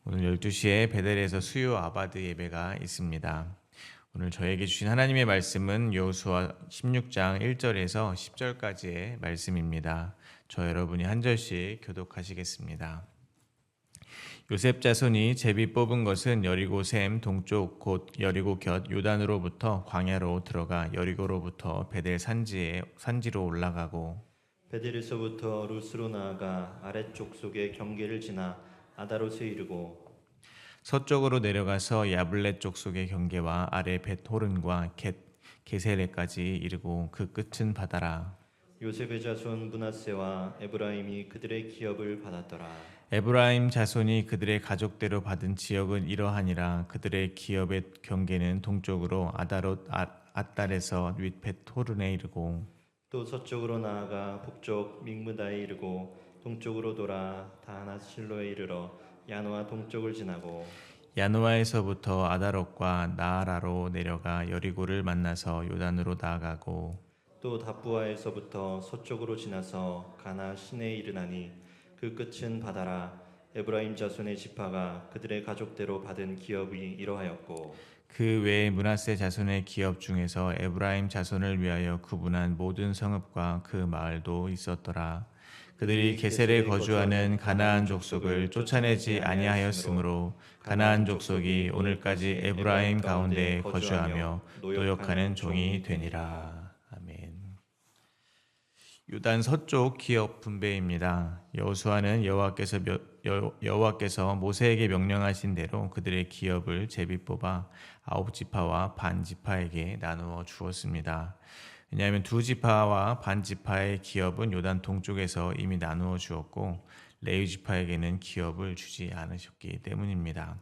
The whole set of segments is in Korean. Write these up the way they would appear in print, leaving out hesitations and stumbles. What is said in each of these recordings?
오늘 12시에 베델에서 수요 아바드 예배가 있습니다. 오늘 저에게 주신 하나님의 말씀은 여호수아 16장 1절에서 10절까지의 말씀입니다. 저 여러분이 한 절씩 교독하시겠습니다. 요셉 자손이 제비 뽑은 것은 여리고 샘 동쪽 곧 여리고 곁 요단으로부터 광야로 들어가 여리고로부터 베델 산지로 올라가고 베델에서부터 루스로 나아가 아래쪽 속의 경계를 지나 아다롯에 이르고 서쪽으로 내려가서 야블렛 족속의 경계와 아래 벳호른과 게세레까지 이르고 그 끝은 바다라. 요셉의 자손 므낫세와 에브라임이 그들의 기업을 받았더라. 에브라임 자손이 그들의 가족대로 받은 지역은 이러하니라. 그들의 기업의 경계는 동쪽으로 아다롯 앗달에서 윗 벳호른에 이르고 또 서쪽으로 나아가 북쪽 믹므다에 이르고 동쪽으로 돌아 다하낫 실로에 이르러 야노아 동쪽을 지나고 야누아에서부터 아다롯과 나아라로 내려가 여리고를 만나서 요단으로 나아가고 또 다부아에서부터 서쪽으로 지나서 가나 시내에 이르나니 그 끝은 바다라. 에브라임 자손의 지파가 그들의 가족대로 받은 기업이 이러하였고 그 외에 므낫세 자손의 기업 중에서 에브라임 자손을 위하여 구분한 모든 성읍과 그 마을도 있었더라. 그들이 게셀에 거주하는 가나안 족속을 쫓아내지 아니하였으므로 가나안 족속이 오늘까지 에브라임 가운데 거주하며 노역하는 종이 되니라. 아멘. 요단 서쪽 기업 분배입니다. 여호수아는 여호와께서 모세에게 명령하신 대로 그들의 기업을 제비 뽑아 9지파와 반 지파에게 나누어 주었습니다. 왜냐하면 2지파와 반 지파의 기업은 요단 동쪽에서 이미 나누어 주었고 레위 지파에게는 기업을 주지 않으셨기 때문입니다.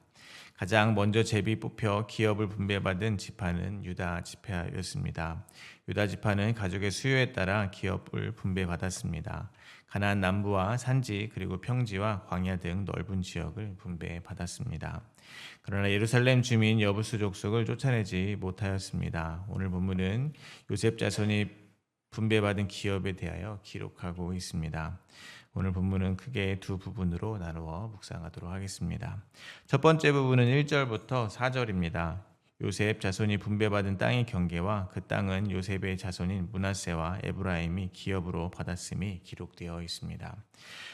가장 먼저 제비 뽑혀 기업을 분배받은 지파는 유다 지파였습니다. 유다 지파는 가족의 수요에 따라 기업을 분배받았습니다. 가나안 남부와 산지 그리고 평지와 광야 등 넓은 지역을 분배받았습니다. 그러나 예루살렘 주민 여부수 족속을 쫓아내지 못하였습니다. 오늘 본문은 요셉 자손이 분배받은 기업에 대하여 기록하고 있습니다. 오늘 본문은 크게 두 부분으로 나누어 묵상하도록 하겠습니다. 첫 번째 부분은 1절부터 4절입니다. 요셉 자손이 분배받은 땅의 경계와 그 땅은 요셉의 자손인 므낫세와 에브라임이 기업으로 받았음이 기록되어 있습니다.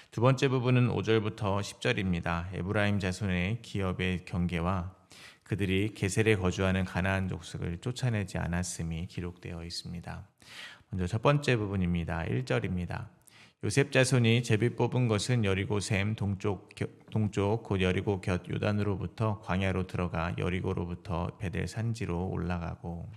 두 번째 부분은 5절부터 10절입니다. 에브라임 자손의 기업의 경계와 그들이 게셀에 거주하는 가나안 족속을 쫓아내지 않았음이 기록되어 있습니다. 먼저 첫 번째 부분입니다. 1절입니다. 요셉 자손이 제비 뽑은 것은 여리고 샘 동쪽 곧 여리고 곁 요단으로부터 광야로 들어가 여리고로부터 베델 산지로 올라가고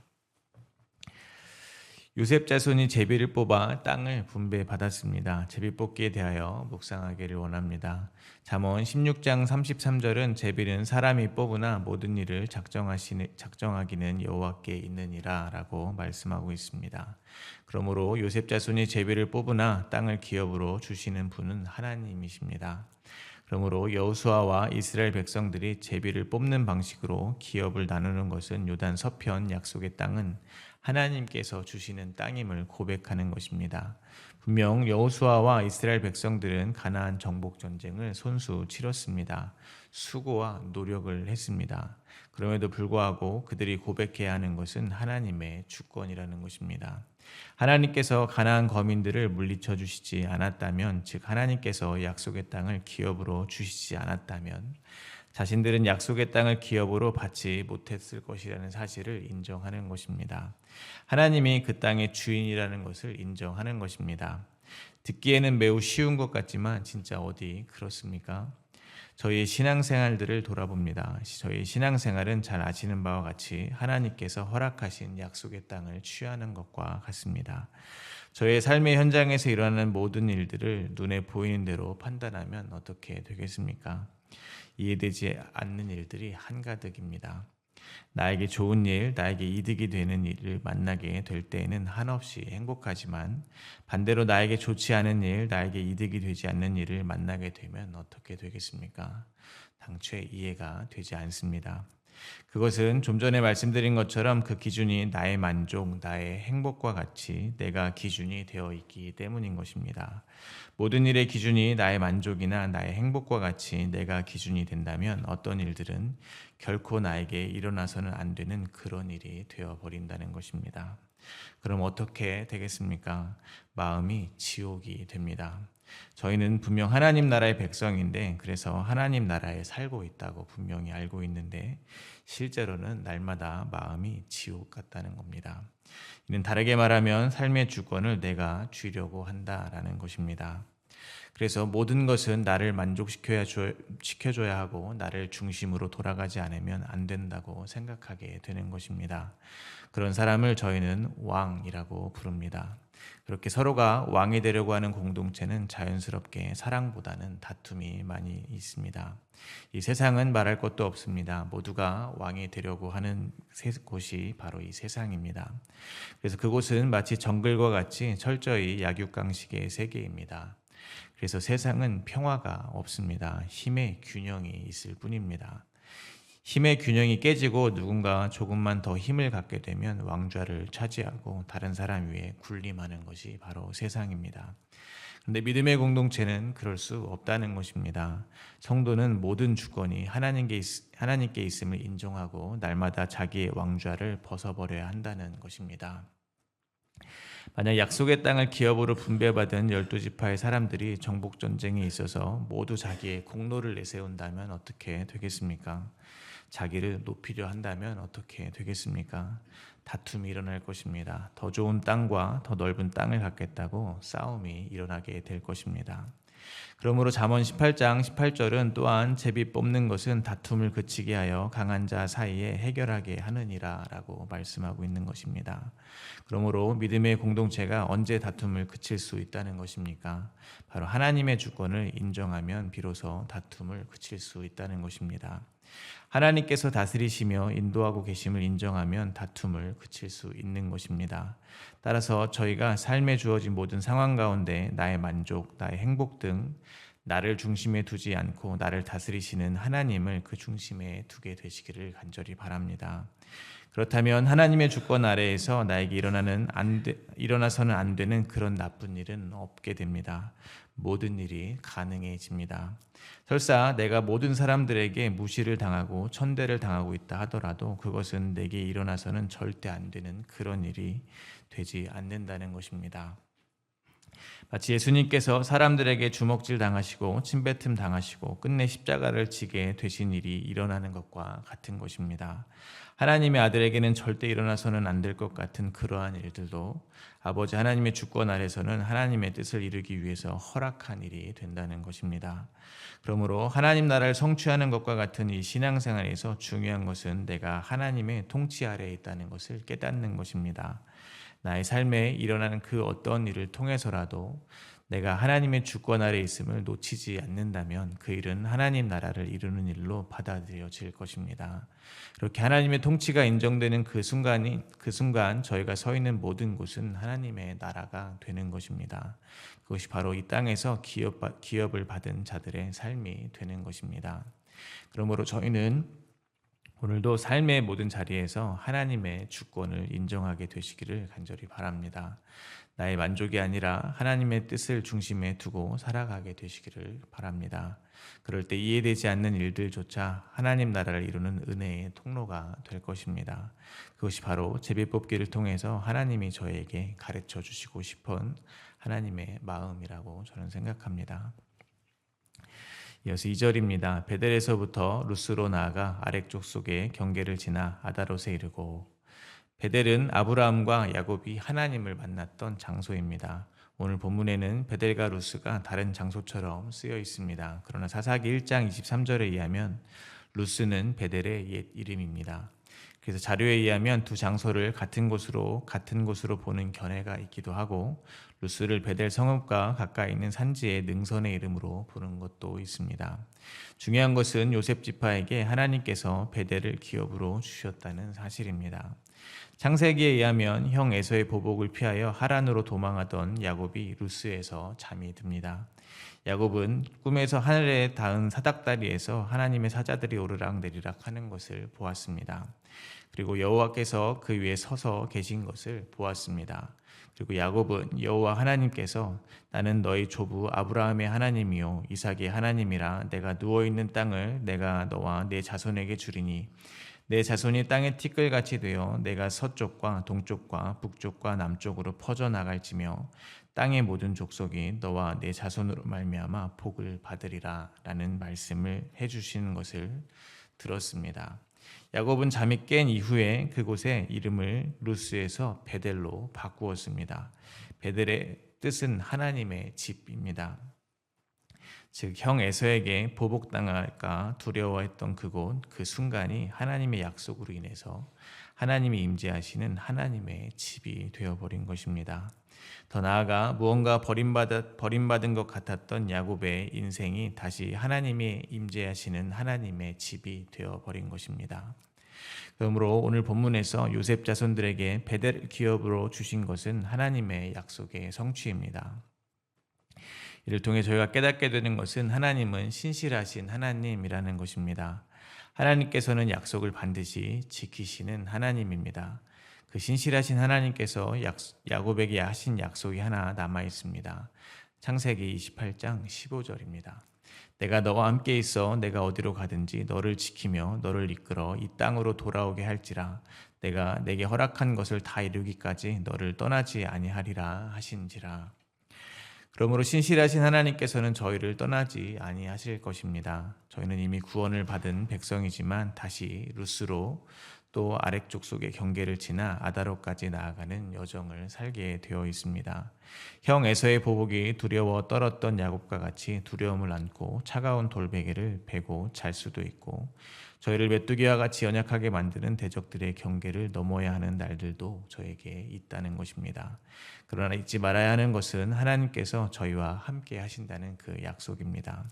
요셉 자손이 제비를 뽑아 땅을 분배받았습니다. 제비 뽑기에 대하여 묵상하기를 원합니다. 잠언 16장 33절은 제비는 사람이 뽑으나 모든 일을 작정하기는 여호와께 있느니라 라고 말씀하고 있습니다. 그러므로 요셉 자손이 제비를 뽑으나 땅을 기업으로 주시는 분은 하나님이십니다. 그러므로 여호수아와 이스라엘 백성들이 제비를 뽑는 방식으로 기업을 나누는 것은 요단 서편 약속의 땅은 하나님께서 주시는 땅임을 고백하는 것입니다. 분명 여호수아와 이스라엘 백성들은 가나안 정복 전쟁을 손수 치렀습니다. 수고와 노력을 했습니다. 그럼에도 불구하고 그들이 고백해야 하는 것은 하나님의 주권이라는 것입니다. 하나님께서 가나안 거민들을 물리쳐 주시지 않았다면, 즉 하나님께서 약속의 땅을 기업으로 주시지 않았다면 자신들은 약속의 땅을 기업으로 받지 못했을 것이라는 사실을 인정하는 것입니다. 하나님이 그 땅의 주인이라는 것을 인정하는 것입니다. 듣기에는 매우 쉬운 것 같지만 진짜 어디 그렇습니까? 저희의 신앙생활들을 돌아봅니다. 저희의 신앙생활은 잘 아시는 바와 같이 하나님께서 허락하신 약속의 땅을 취하는 것과 같습니다. 저의 삶의 현장에서 일어나는 모든 일들을 눈에 보이는 대로 판단하면 어떻게 되겠습니까? 이해되지 않는 일들이 한가득입니다. 나에게 좋은 일, 나에게 이득이 되는 일을 만나게 될 때에는 한없이 행복하지만 반대로 나에게 좋지 않은 일, 나에게 이득이 되지 않는 일을 만나게 되면 어떻게 되겠습니까? 당최 이해가 되지 않습니다. 그것은 좀 전에 말씀드린 것처럼 그 기준이 나의 만족, 나의 행복과 같이 내가 기준이 되어 있기 때문인 것입니다. 모든 일의 기준이 나의 만족이나 나의 행복과 같이 내가 기준이 된다면 어떤 일들은 결코 나에게 일어나서는 안 되는 그런 일이 되어버린다는 것입니다. 그럼 어떻게 되겠습니까? 마음이 지옥이 됩니다. 저희는 분명 하나님 나라의 백성인데 그래서 하나님 나라에 살고 있다고 분명히 알고 있는데 실제로는 날마다 마음이 지옥 같다는 겁니다. 이는 다르게 말하면 삶의 주권을 내가 쥐려고 한다라는 것입니다. 그래서 모든 것은 나를 시켜줘야 하고 나를 중심으로 돌아가지 않으면 안 된다고 생각하게 되는 것입니다. 그런 사람을 저희는 왕이라고 부릅니다. 그렇게 서로가 왕이 되려고 하는 공동체는 자연스럽게 사랑보다는 다툼이 많이 있습니다. 이 세상은 말할 것도 없습니다. 모두가 왕이 되려고 하는 곳이 바로 이 세상입니다. 그래서 그곳은 마치 정글과 같이 철저히 약육강식의 세계입니다. 그래서 세상은 평화가 없습니다. 힘의 균형이 있을 뿐입니다. 힘의 균형이 깨지고 누군가 조금만 더 힘을 갖게 되면 왕좌를 차지하고 다른 사람 위에 군림하는 것이 바로 세상입니다. 그런데 믿음의 공동체는 그럴 수 없다는 것입니다. 성도는 모든 주권이 하나님께 있음을 인정하고 날마다 자기의 왕좌를 벗어버려야 한다는 것입니다. 만약 약속의 땅을 기업으로 분배받은 12지파의 사람들이 정복전쟁에 있어서 모두 자기의 공로를 내세운다면 어떻게 되겠습니까? 자기를 높이려 한다면 어떻게 되겠습니까? 다툼이 일어날 것입니다. 더 좋은 땅과 더 넓은 땅을 갖겠다고 싸움이 일어나게 될 것입니다. 그러므로 잠언 18장 18절은 또한 제비 뽑는 것은 다툼을 그치게 하여 강한 자 사이에 해결하게 하느니라 라고 말씀하고 있는 것입니다. 그러므로 믿음의 공동체가 언제 다툼을 그칠 수 있다는 것입니까? 바로 하나님의 주권을 인정하면 비로소 다툼을 그칠 수 있다는 것입니다. 하나님께서 다스리시며 인도하고 계심을 인정하면 다툼을 그칠 수 있는 것입니다. 따라서 저희가 삶에 주어진 모든 상황 가운데 나의 만족, 나의 행복 등 나를 중심에 두지 않고 나를 다스리시는 하나님을 그 중심에 두게 되시기를 간절히 바랍니다. 그렇다면 하나님의 주권 아래에서 나에게 일어나서는 안 되는 그런 나쁜 일은 없게 됩니다. 모든 일이 가능해집니다. 설사 내가 모든 사람들에게 무시를 당하고 천대를 당하고 있다 하더라도 그것은 내게 일어나서는 절대 안 되는 그런 일이 되지 않는다는 것입니다. 마치 예수님께서 사람들에게 주먹질 당하시고 침뱉음 당하시고 끝내 십자가를 지게 되신 일이 일어나는 것과 같은 것입니다. 하나님의 아들에게는 절대 일어나서는 안 될 것 같은 그러한 일들도 아버지 하나님의 주권 아래서는 하나님의 뜻을 이루기 위해서 허락한 일이 된다는 것입니다. 그러므로 하나님 나라를 성취하는 것과 같은 이 신앙생활에서 중요한 것은 내가 하나님의 통치 아래에 있다는 것을 깨닫는 것입니다. 나의 삶에 일어나는 그 어떤 일을 통해서라도 내가 하나님의 주권 아래 있음을 놓치지 않는다면 그 일은 하나님 나라를 이루는 일로 받아들여질 것입니다. 그렇게 하나님의 통치가 인정되는 그 순간 저희가 서 있는 모든 곳은 하나님의 나라가 되는 것입니다. 그것이 바로 이 땅에서 기업을 받은 자들의 삶이 되는 것입니다. 그러므로 저희는 오늘도 삶의 모든 자리에서 하나님의 주권을 인정하게 되시기를 간절히 바랍니다. 나의 만족이 아니라 하나님의 뜻을 중심에 두고 살아가게 되시기를 바랍니다. 그럴 때 이해되지 않는 일들조차 하나님 나라를 이루는 은혜의 통로가 될 것입니다. 그것이 바로 제비뽑기를 통해서 하나님이 저에게 가르쳐 주시고 싶은 하나님의 마음이라고 저는 생각합니다. 이어서 2절입니다. 베델에서부터 루스로 나아가 아렉 족속의 경계를 지나 아다롯에 이르고, 베델은 아브라함과 야곱이 하나님을 만났던 장소입니다. 오늘 본문에는 베델과 루스가 다른 장소처럼 쓰여 있습니다. 그러나 사사기 1장 23절에 의하면 루스는 베델의 옛 이름입니다. 그래서 자료에 의하면 두 장소를 같은 곳으로 보는 견해가 있기도 하고, 루스를 베델 성읍과 가까이 있는 산지의 능선의 이름으로 부른 것도 있습니다. 중요한 것은 요셉 지파에게 하나님께서 베델을 기업으로 주셨다는 사실입니다. 창세기에 의하면 형 에서의 보복을 피하여 하란으로 도망하던 야곱이 루스에서 잠이 듭니다. 야곱은 꿈에서 하늘에 닿은 사닥다리에서 하나님의 사자들이 오르락내리락 하는 것을 보았습니다. 그리고 여호와께서 그 위에 서서 계신 것을 보았습니다. 그리고 야곱은 여호와 하나님께서 나는 너희 조부 아브라함의 하나님이요 이삭의 하나님이라 내가 누워있는 땅을 내가 너와 내 자손에게 주리니 내 자손이 땅의 티끌같이 되어 내가 서쪽과 동쪽과 북쪽과 남쪽으로 퍼져나갈지며 땅의 모든 족속이 너와 내 자손으로 말미암아 복을 받으리라 라는 말씀을 해주시는 것을 들었습니다. 야곱은 잠이 깬 이후에 그곳의 이름을 루스에서 베델로 바꾸었습니다. 베델의 뜻은 하나님의 집입니다. 즉 형 에서에게 보복당할까 두려워했던 그곳 그 순간이 하나님의 약속으로 인해서 하나님이 임재하시는 하나님의 집이 되어버린 것입니다. 더 나아가 무언가 버림받은 것 같았던 야곱의 인생이 다시 하나님이 임재하시는 하나님의 집이 되어버린 것입니다. 그러므로 오늘 본문에서 요셉 자손들에게 베델 기업으로 주신 것은 하나님의 약속의 성취입니다. 이를 통해 저희가 깨닫게 되는 것은 하나님은 신실하신 하나님이라는 것입니다. 하나님께서는 약속을 반드시 지키시는 하나님입니다. 그 신실하신 하나님께서 야곱에게 하신 약속이 하나 남아 있습니다. 창세기 28장 15절입니다. 내가 너와 함께 있어 내가 어디로 가든지 너를 지키며 너를 이끌어 이 땅으로 돌아오게 할지라 내가 내게 허락한 것을 다 이루기까지 너를 떠나지 아니하리라 하신지라. 그러므로 신실하신 하나님께서는 저희를 떠나지 아니하실 것입니다. 저희는 이미 구원을 받은 백성이지만 다시 루스로 또 아렉 족속의 경계를 지나 아다로까지 나아가는 여정을 살게 되어 있습니다. 형 에서의 보복이 두려워 떨었던 야곱과 같이 두려움을 안고 차가운 돌베개를 베고 잘 수도 있고 저희를 메뚜기와 같이 연약하게 만드는 대적들의 경계를 넘어야 하는 날들도 저에게 있다는 것입니다. 그러나 잊지 말아야 하는 것은 하나님께서 저희와 함께 하신다는 그 약속입니다.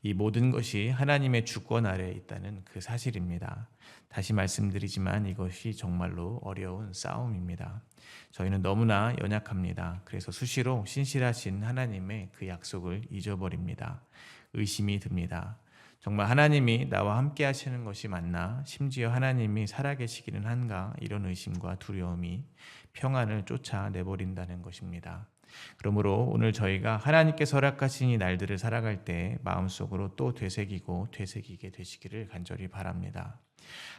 이 모든 것이 하나님의 주권 아래에 있다는 그 사실입니다. 다시 말씀드리지만 이것이 정말로 어려운 싸움입니다. 저희는 너무나 연약합니다. 그래서 수시로 신실하신 하나님의 그 약속을 잊어버립니다. 의심이 듭니다. 정말 하나님이 나와 함께 하시는 것이 맞나? 심지어 하나님이 살아계시기는 한가? 이런 의심과 두려움이 평안을 쫓아내버린다는 것입니다. 그러므로 오늘 저희가 하나님께서 허락하신 이 날들을 살아갈 때 마음속으로 또 되새기게 되시기를 간절히 바랍니다.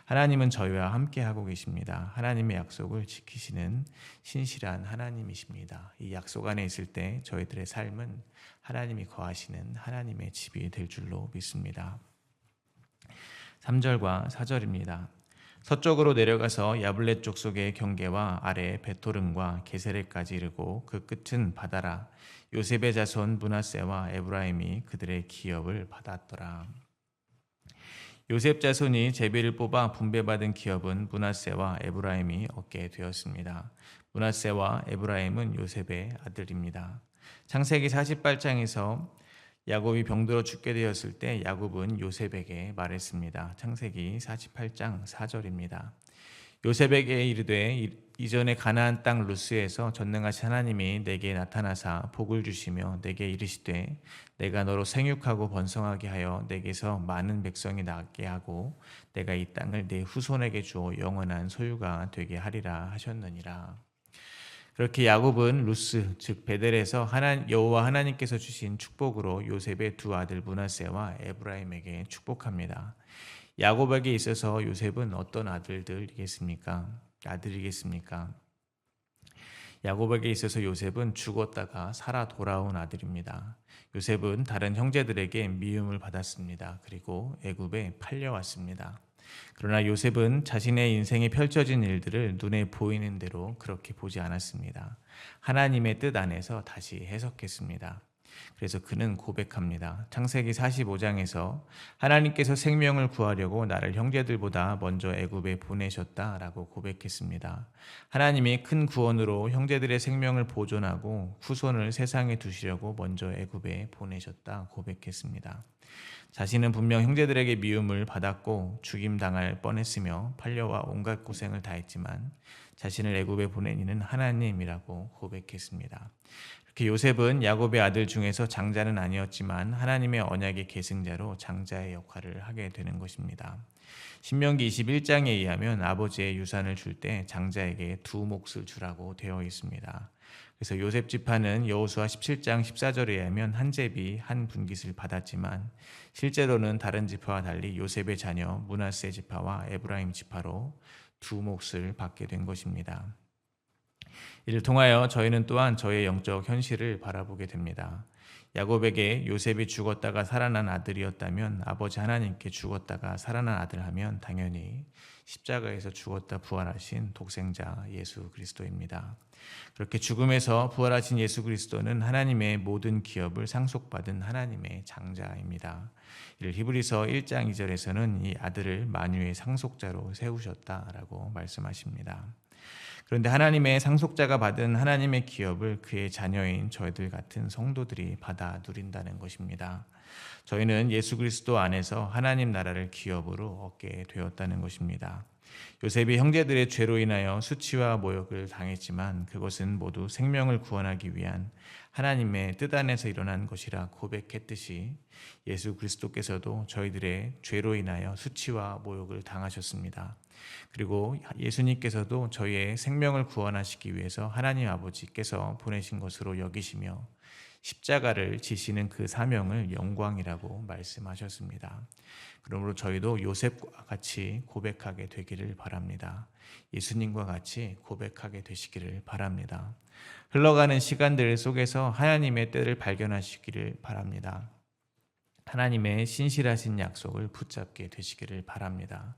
하나님은 저희와 함께 하고 계십니다. 하나님의 약속을 지키시는 신실한 하나님이십니다. 이 약속 안에 있을 때 저희들의 삶은 하나님이 거하시는 하나님의 집이 될 줄로 믿습니다. 3절과 4절입니다. 서쪽으로 내려가서 야블렛 족속의 경계와 아래 베토름과 게세레까지 이르고 그 끝은 바다라. 요셉의 자손 므낫세와 에브라임이 그들의 기업을 받았더라. 요셉 자손이 제비를 뽑아 분배받은 기업은 므낫세와 에브라임이 얻게 되었습니다. 므낫세와 에브라임은 요셉의 아들입니다. 창세기 48장에서 야곱이 병들어 죽게 되었을 때 야곱은 요셉에게 말했습니다. 창세기 48장 4절입니다. 요셉에게 이르되 이전에 가나안 땅 루스에서 전능하신 하나님이 내게 나타나사 복을 주시며 내게 이르시되 내가 너로 생육하고 번성하게 하여 내게서 많은 백성이 낳게 하고 내가 이 땅을 내 후손에게 주어 영원한 소유가 되게 하리라 하셨느니라. 그렇게 야곱은 루스 즉 베델에서 여호와 하나님께서 주신 축복으로 요셉의 두 아들 므낫세와 에브라임에게 축복합니다. 야곱에게 있어서 요셉은 어떤 아들이겠습니까? 야곱에게 있어서 요셉은 죽었다가 살아 돌아온 아들입니다. 요셉은 다른 형제들에게 미움을 받았습니다. 그리고 애굽에 팔려왔습니다. 그러나 요셉은 자신의 인생에 펼쳐진 일들을 눈에 보이는 대로 그렇게 보지 않았습니다. 하나님의 뜻 안에서 다시 해석했습니다. 그래서 그는 고백합니다. 창세기 45장에서 하나님께서 생명을 구하려고 나를 형제들보다 먼저 애굽에 보내셨다라고 고백했습니다. 하나님이 큰 구원으로 형제들의 생명을 보존하고 후손을 세상에 두시려고 먼저 애굽에 보내셨다 고백했습니다. 자신은 분명 형제들에게 미움을 받았고 죽임당할 뻔했으며 팔려와 온갖 고생을 다했지만 자신을 애굽에 보낸 이는 하나님이라고 고백했습니다. 이렇게 요셉은 야곱의 아들 중에서 장자는 아니었지만 하나님의 언약의 계승자로 장자의 역할을 하게 되는 것입니다. 신명기 21장에 의하면 아버지의 유산을 줄 때 장자에게 두 몫을 주라고 되어 있습니다. 그래서 요셉 지파는 여호수아 17장 14절에 의하면 한 제비 한 분깃을 받았지만 실제로는 다른 지파와 달리 요셉의 자녀 므낫세 지파와 에브라임 지파로 두 몫을 받게 된 것입니다. 이를 통하여 저희는 또한 저의 영적 현실을 바라보게 됩니다. 야곱에게 요셉이 죽었다가 살아난 아들이었다면 아버지 하나님께 죽었다가 살아난 아들 하면 당연히 십자가에서 죽었다 부활하신 독생자 예수 그리스도입니다. 그렇게 죽음에서 부활하신 예수 그리스도는 하나님의 모든 기업을 상속받은 하나님의 장자입니다. 이를 히브리서 1장 2절에서는 이 아들을 만유의 상속자로 세우셨다라고 말씀하십니다. 그런데 하나님의 상속자가 받은 하나님의 기업을 그의 자녀인 저희들 같은 성도들이 받아 누린다는 것입니다. 저희는 예수 그리스도 안에서 하나님 나라를 기업으로 얻게 되었다는 것입니다. 요셉이 형제들의 죄로 인하여 수치와 모욕을 당했지만 그것은 모두 생명을 구원하기 위한 하나님의 뜻 안에서 일어난 것이라 고백했듯이 예수 그리스도께서도 저희들의 죄로 인하여 수치와 모욕을 당하셨습니다. 그리고 예수님께서도 저희의 생명을 구원하시기 위해서 하나님 아버지께서 보내신 것으로 여기시며 십자가를 지시는 그 사명을 영광이라고 말씀하셨습니다. 그러므로 저희도 요셉과 같이 고백하게 되기를 바랍니다. 예수님과 같이 고백하게 되시기를 바랍니다. 흘러가는 시간들 속에서 하나님의 때를 발견하시기를 바랍니다. 하나님의 신실하신 약속을 붙잡게 되시기를 바랍니다.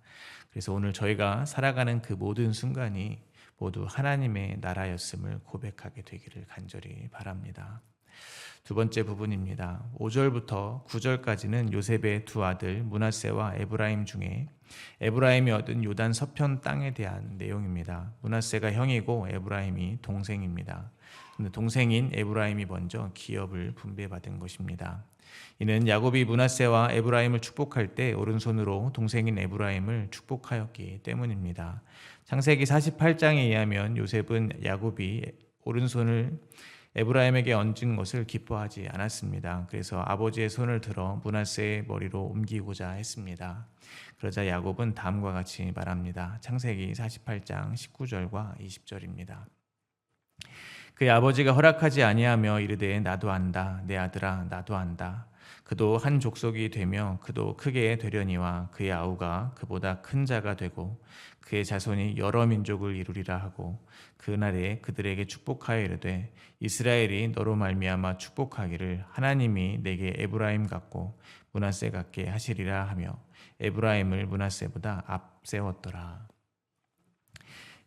그래서 오늘 저희가 살아가는 그 모든 순간이 모두 하나님의 나라였음을 고백하게 되기를 간절히 바랍니다. 두 번째 부분입니다. 5절부터 9절까지는 요셉의 두 아들 므낫세와 에브라임 중에 에브라임이 얻은 요단 서편 땅에 대한 내용입니다. 므낫세가 형이고 에브라임이 동생입니다. 근데 동생인 에브라임이 먼저 기업을 분배받은 것입니다. 이는 야곱이 므낫세와 에브라임을 축복할 때 오른손으로 동생인 에브라임을 축복하였기 때문입니다. 창세기 48장에 의하면 요셉은 야곱이 오른손을 에브라임에게 얹은 것을 기뻐하지 않았습니다. 그래서 아버지의 손을 들어 므낫세의 머리로 옮기고자 했습니다. 그러자 야곱은 다음과 같이 말합니다. 창세기 48장 19절과 20절입니다. 그의 아버지가 허락하지 아니하며 이르되 나도 안다. 내 아들아 나도 안다. 그도 한 족속이 되며 그도 크게 되려니와 그의 아우가 그보다 큰 자가 되고 그의 자손이 여러 민족을 이루리라 하고 그날에 그들에게 축복하여 이르되 이스라엘이 너로 말미암아 축복하기를 하나님이 내게 에브라임 같고 므낫세 같게 하시리라 하며 에브라임을 므낫세보다 앞세웠더라.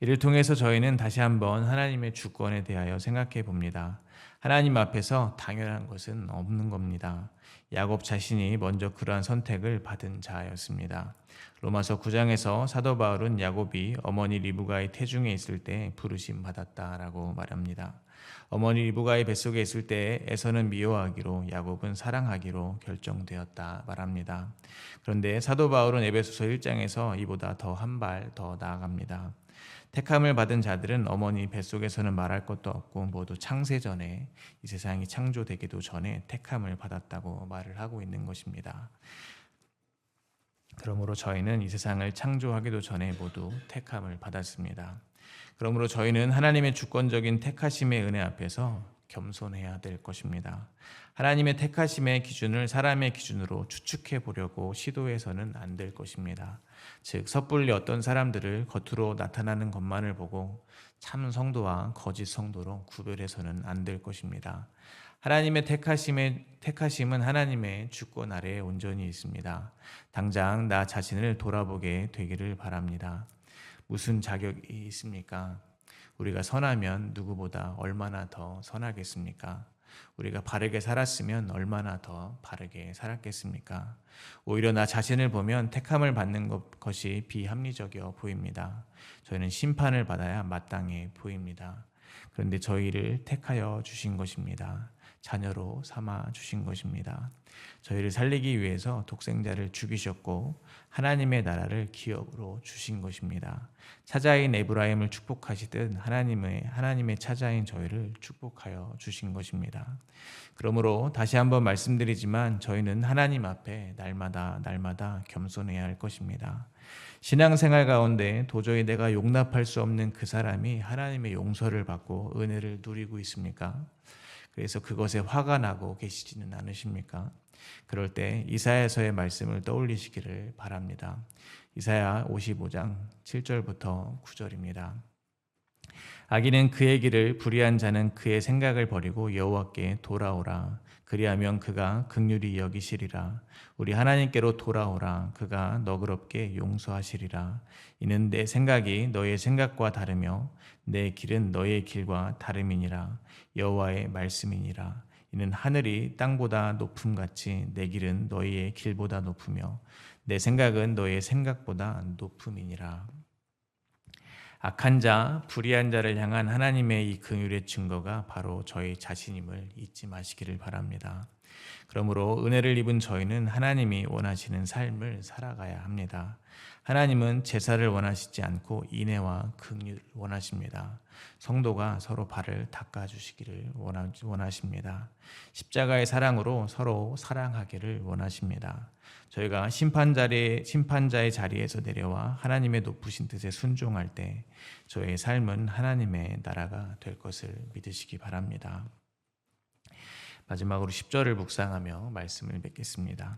이를 통해서 저희는 다시 한번 하나님의 주권에 대하여 생각해 봅니다. 하나님 앞에서 당연한 것은 없는 겁니다. 야곱 자신이 먼저 그러한 선택을 받은 자였습니다. 로마서 9장에서 사도 바울은 야곱이 어머니 리브가의 태중에 있을 때 부르심 받았다라고 말합니다. 어머니 리브가의 뱃속에 있을 때 에서는 미워하기로 야곱은 사랑하기로 결정되었다 말합니다. 그런데 사도 바울은 에베소서 1장에서 이보다 더 한 발 더 나아갑니다. 택함을 받은 자들은 어머니 뱃속에서는 말할 것도 없고 모두 창세 전에 이 세상이 창조되기도 전에 택함을 받았다고 말을 하고 있는 것입니다. 그러므로 저희는 이 세상을 창조하기도 전에 모두 택함을 받았습니다. 그러므로 저희는 하나님의 주권적인 택하심의 은혜 앞에서 겸손해야 될 것입니다. 하나님의 택하심의 기준을 사람의 기준으로 추측해 보려고 시도해서는 안 될 것입니다. 즉 섣불리 어떤 사람들을 겉으로 나타나는 것만을 보고 참 성도와 거짓 성도로 구별해서는 안 될 것입니다. 하나님의 택하심은 하나님의 주권 아래에 온전히 있습니다. 당장 나 자신을 돌아보게 되기를 바랍니다. 무슨 자격이 있습니까? 우리가 선하면 누구보다 얼마나 더 선하겠습니까? 우리가 바르게 살았으면 얼마나 더 바르게 살았겠습니까? 오히려 나 자신을 보면 택함을 받는 것이 비합리적이어 보입니다. 저희는 심판을 받아야 마땅해 보입니다. 그런데 저희를 택하여 주신 것입니다. 자녀로 삼아 주신 것입니다. 저희를 살리기 위해서 독생자를 죽이셨고 하나님의 나라를 기업으로 주신 것입니다. 차자인 에브라임을 축복하시듯 하나님의 차자인 저희를 축복하여 주신 것입니다. 그러므로 다시 한번 말씀드리지만 저희는 하나님 앞에 날마다 겸손해야 할 것입니다. 신앙생활 가운데 도저히 내가 용납할 수 없는 그 사람이 하나님의 용서를 받고 은혜를 누리고 있습니까? 그래서 그것에 화가 나고 계시지는 않으십니까? 그럴 때 이사야서의 말씀을 떠올리시기를 바랍니다. 이사야 55장 7절부터 9절입니다. 악인은 그의 길을, 불의한 자는 그의 생각을 버리고 여호와께 돌아오라. 그리하면 그가 긍휼히 여기시리라. 우리 하나님께로 돌아오라. 그가 너그럽게 용서하시리라. 이는 내 생각이 너의 생각과 다르며 내 길은 너의 길과 다름이니라. 여호와의 말씀이니라. 이는 하늘이 땅보다 높음같이 내 길은 너희의 길보다 높으며 내 생각은 너의 생각보다 높음이니라. 악한 자, 불의한 자를 향한 하나님의 이 긍휼의 증거가 바로 저희 자신임을 잊지 마시기를 바랍니다. 그러므로 은혜를 입은 저희는 하나님이 원하시는 삶을 살아가야 합니다. 하나님은 제사를 원하시지 않고 인애와 긍휼을 원하십니다. 성도가 서로 발을 닦아주시기를 원하십니다. 십자가의 사랑으로 서로 사랑하기를 원하십니다. 저희가 심판자의 자리에서 내려와 하나님의 높으신 뜻에 순종할 때 저의 삶은 하나님의 나라가 될 것을 믿으시기 바랍니다. 마지막으로 10절을 묵상하며 말씀을 맺겠습니다.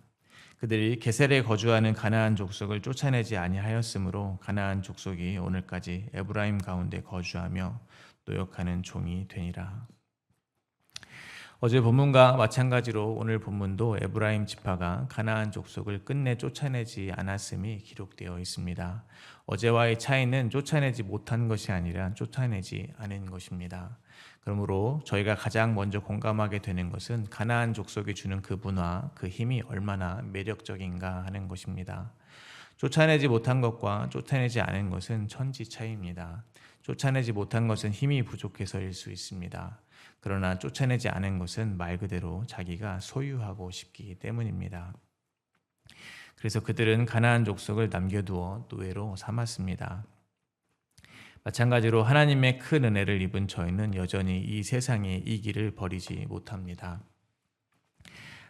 그들이 게셀에 거주하는 가나안 족속을 쫓아내지 아니하였으므로 가나안 족속이 오늘까지 에브라임 가운데 거주하며 노역하는 종이 되니라. 어제 본문과 마찬가지로 오늘 본문도 에브라임 지파가 가나안 족속을 끝내 쫓아내지 않았음이 기록되어 있습니다. 어제와의 차이는 쫓아내지 못한 것이 아니라 쫓아내지 않은 것입니다. 그러므로 저희가 가장 먼저 공감하게 되는 것은 가나안 족속이 주는 그 문화, 그 힘이 얼마나 매력적인가 하는 것입니다. 쫓아내지 못한 것과 쫓아내지 않은 것은 천지 차이입니다. 쫓아내지 못한 것은 힘이 부족해서일 수 있습니다. 그러나 쫓아내지 않은 것은 말 그대로 자기가 소유하고 싶기 때문입니다. 그래서 그들은 가나안 족속을 남겨두어 노예로 삼았습니다. 마찬가지로 하나님의 큰 은혜를 입은 저희는 여전히 이 세상의 이기를 버리지 못합니다.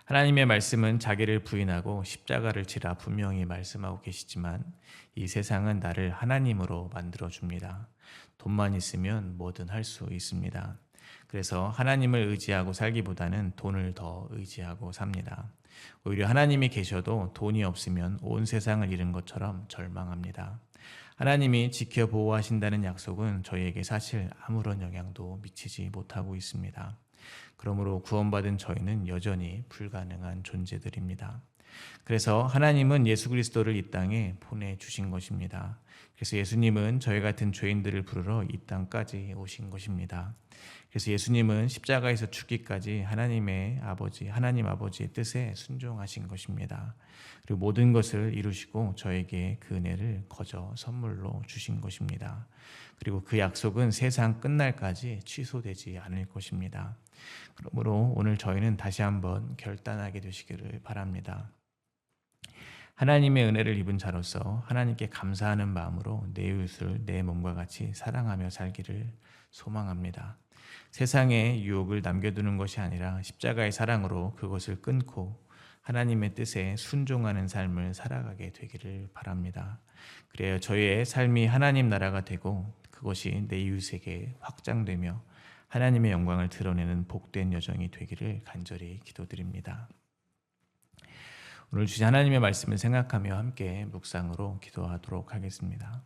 하나님의 말씀은 자기를 부인하고 십자가를 지라 분명히 말씀하고 계시지만 이 세상은 나를 하나님으로 만들어줍니다. 돈만 있으면 뭐든 할 수 있습니다. 그래서 하나님을 의지하고 살기보다는 돈을 더 의지하고 삽니다. 오히려 하나님이 계셔도 돈이 없으면 온 세상을 잃은 것처럼 절망합니다. 하나님이 지켜 보호하신다는 약속은 저희에게 사실 아무런 영향도 미치지 못하고 있습니다. 그러므로 구원받은 저희는 여전히 불가능한 존재들입니다. 그래서 하나님은 예수 그리스도를 이 땅에 보내주신 것입니다. 그래서 예수님은 저희 같은 죄인들을 부르러 이 땅까지 오신 것입니다. 그래서 예수님은 십자가에서 죽기까지 하나님 아버지의 뜻에 순종하신 것입니다. 그리고 모든 것을 이루시고 저에게 그 은혜를 거저 선물로 주신 것입니다. 그리고 그 약속은 세상 끝날까지 취소되지 않을 것입니다. 그러므로 오늘 저희는 다시 한번 결단하게 되시기를 바랍니다. 하나님의 은혜를 입은 자로서 하나님께 감사하는 마음으로 내 이웃을 내 몸과 같이 사랑하며 살기를 소망합니다. 세상의 유혹을 남겨두는 것이 아니라 십자가의 사랑으로 그것을 끊고 하나님의 뜻에 순종하는 삶을 살아가게 되기를 바랍니다. 그래야 저희의 삶이 하나님 나라가 되고 그것이 내 이웃에게 확장되며 하나님의 영광을 드러내는 복된 여정이 되기를 간절히 기도드립니다. 오늘 주신 하나님의 말씀을 생각하며 함께 묵상으로 기도하도록 하겠습니다.